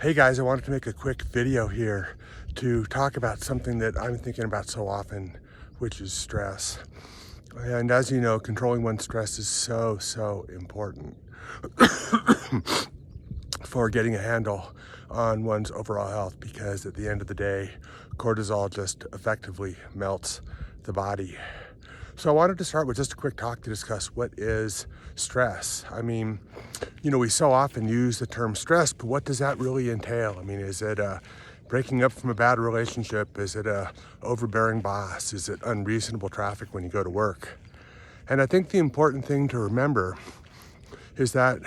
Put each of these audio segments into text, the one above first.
Hey guys, I wanted to make a quick video here to talk about something that I'm thinking about so often, which is stress. And as you know, controlling one's stress is so important for getting a handle on one's overall health, because at the end of the day, cortisol just effectively melts the body. So I wanted to start with just a quick talk to discuss what is stress. I mean, we so often use the term stress, but what does that really entail? I mean, is it breaking up from a bad relationship? Is it a overbearing boss? Is it unreasonable traffic when you go to work? And I think the important thing to remember is that,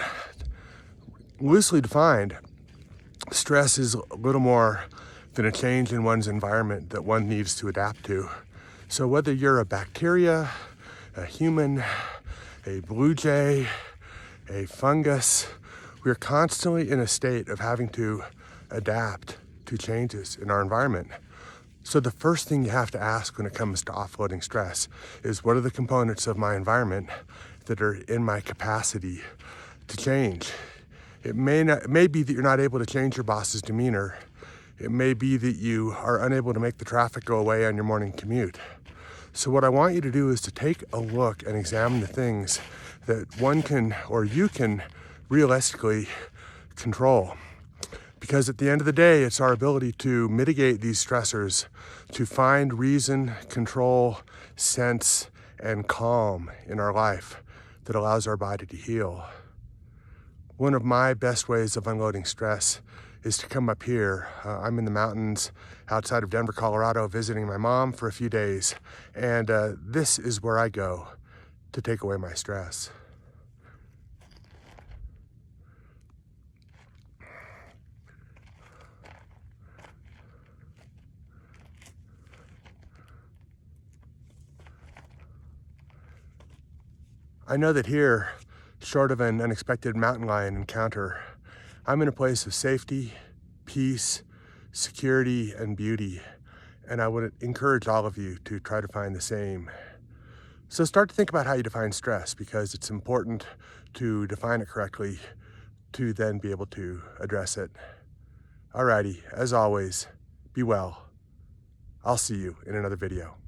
loosely defined, stress is a little more than a change in one's environment that one needs to adapt to. So whether you're a bacteria, a human, a blue jay, a fungus, we're constantly in a state of having to adapt to changes in our environment. So the first thing you have to ask when it comes to offloading stress is, what are the components of my environment that are in my capacity to change? It may be that you're not able to change your boss's demeanor. It may be that you are unable to make the traffic go away on your morning commute. So what I want you to do is to take a look and examine the things that one can, or you can, realistically control. Because at the end of the day, it's our ability to mitigate these stressors, to find reason, control, sense, and calm in our life that allows our body to heal. One of my best ways of unloading stress is to come up here. I'm in the mountains outside of Denver, Colorado, visiting my mom for a few days. And this is where I go to take away my stress. I know that here, short of an unexpected mountain lion encounter, I'm in a place of safety, peace, security, and beauty. And I would encourage all of you to try to find the same. So start to think about how you define stress, because it's important to define it correctly to then be able to address it. Alrighty, as always, be well. I'll see you in another video.